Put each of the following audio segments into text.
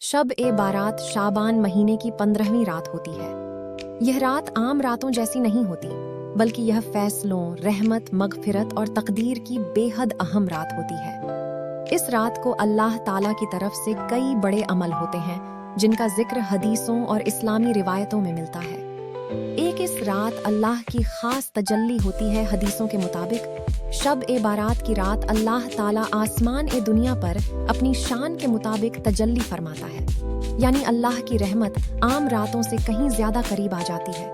शब ए बारात शाबान महीने की 15वीं रात होती है। यह रात आम रातों जैसी नहीं होती, बल्कि यह फैसलों, रहमत, मगफिरत और तकदीर की बेहद अहम रात होती है। इस रात को अल्लाह ताला की तरफ से कई बड़े अमल होते हैं जिनका जिक्र हदीसों और इस्लामी रिवायतों में मिलता है। एक इस रात अल्लाह की खास तजल्ली होती है। हदीसों के मुताबिक शब ए बारात की रात अल्लाह ताला आसमान ए दुनिया पर अपनी शान के मुताबिक तजल्ली फरमाता है, यानी अल्लाह की रहमत आम रातों से कहीं ज्यादा करीब आ जाती है।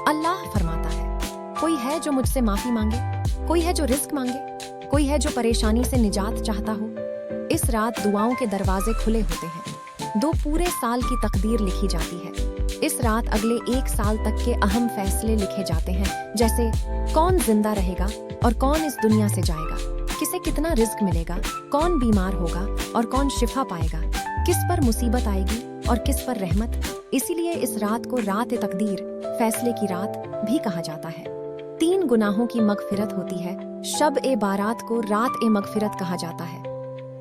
अल्लाह फरमाता है, कोई है जो मुझसे माफी मांगे, कोई है जो रिस्क मांगे, कोई है जो परेशानी से निजात चाहता हो। इस रात दुआओं के दरवाजे खुले होते हैं, 2 पूरे साल की तकदीर लिखी जाती है। इस रात अगले 1 साल तक के अहम फैसले लिखे जाते हैं, जैसे कौन जिंदा रहेगा और कौन इस दुनिया से जाएगा, किसे कितना रिस्क मिलेगा, कौन बीमार होगा और कौन शिफा पाएगा, किस पर मुसीबत आएगी और किस पर रहमत। इसीलिए इस रात को रात ए तकदीर, फैसले की रात भी कहा जाता है। 3 गुनाहों की मगफिरत होती है। शब ए बारात को रात ए मगफिरत कहा जाता है।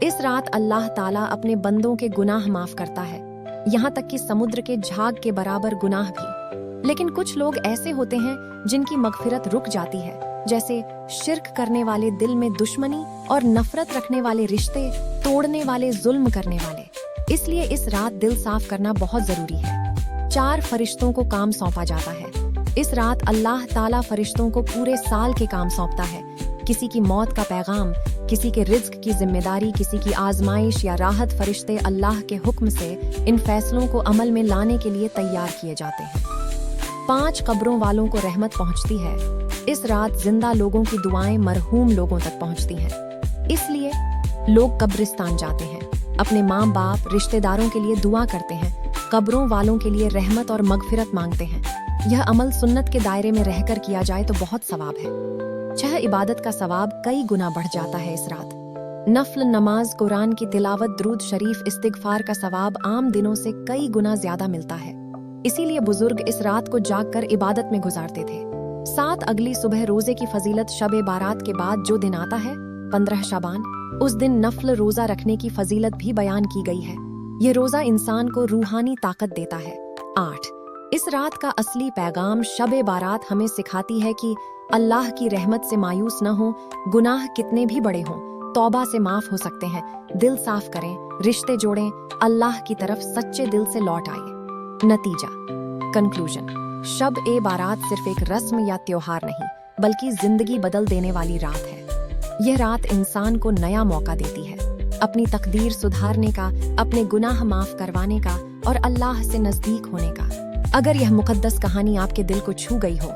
इस रात अल्लाह ताला अपने बंदों के गुनाह माफ करता है, यहाँ तक कि समुद्र के झाग के बराबर गुनाह भी। लेकिन कुछ लोग ऐसे होते हैं जिनकी मगफिरत रुक जाती है, जैसे शिर्क करने वाले, दिल में दुश्मनी और नफरत रखने वाले, रिश्ते तोड़ने वाले, जुल्म करने वाले। इसलिए इस रात दिल साफ करना बहुत जरूरी है। 4 फरिश्तों को काम सौंपा जाता है। इस रात अल्लाह ताला फरिश्तों को पूरे साल के काम सौंपता है। किसी की मौत का पैगाम, किसी के रिज्क की जिम्मेदारी, किसी की आजमाइश या राहत। फरिश्ते अल्लाह के हुक्म से इन फैसलों को अमल में लाने के लिए तैयार किए जाते हैं। 5 कब्रों वालों को रहमत पहुंचती है। इस रात जिंदा लोगों की दुआएं मरहूम लोगों तक पहुंचती हैं। इसलिए लोग कब्रिस्तान जाते हैं, अपने माँ बाप, रिश्तेदारों के लिए दुआ करते हैं, कब्रों वालों के लिए रहमत और मगफिरत मांगते हैं। यह अमल सुन्नत के दायरे में रहकर किया जाए तो बहुत सवाब है। 6 इबादत का सवाब कई गुना बढ़ जाता है इस रात। नफल नमाज, कुरान की तिलावत, दुरूद शरीफ, इस्तिगफार का सवाब आम दिनों से कई गुना ज्यादा मिलता है। इसीलिए बुजुर्ग इस रात को जागकर इबादत में गुजारते थे। 7 अगली सुबह रोजे की फजीलत। शब ए बारात के बाद जो दिन आता है 15 शाबान, उस दिन नफल रोजा रखने की फजीलत भी बयान की गई है। यह रोजा इंसान को रूहानी ताकत देता है। 8 इस रात का असली पैगाम। शब ए बारात हमें सिखाती है कि अल्लाह की रहमत से मायूस न हो। गुनाह कितने भी बड़े हों, तौबा से माफ हो सकते हैं। दिल साफ करें, रिश्ते जोड़ें, अल्लाह की तरफ सच्चे दिल से लौट आइए। नतीजा, कंक्लूजन, शब ए बारात सिर्फ एक रस्म या त्योहार नहीं, बल्कि जिंदगी बदल देने वाली रात है। यह रात इंसान को नया मौका देती है, अपनी तकदीर सुधारने का, अपने गुनाह माफ करवाने का और अल्लाह से नजदीक होने का। अगर यह मुकद्दस कहानी आपके दिल को छू गई हो,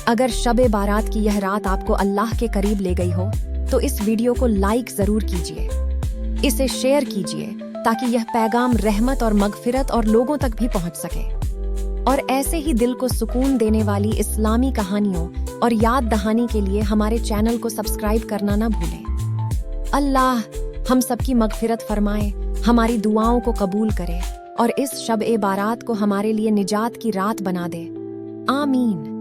अगर शब ए बारात की यह रात आपको अल्लाह के करीब ले गई हो, तो इस वीडियो को लाइक जरूर कीजिए, इसे शेयर कीजिए, ताकि यह पैगाम रहमत और मगफिरत और लोगों तक भी पहुंच सके। और ऐसे ही दिल को सुकून देने वाली इस्लामी कहानियों और याद दहानी के लिए हमारे चैनल को सब्सक्राइब करना ना भूलें। अल्लाह हम सबकी मगफिरत फरमाए, हमारी दुआओं को कबूल करे और इस शब ए बारात को हमारे लिए निजात की रात बना दे। आमीन।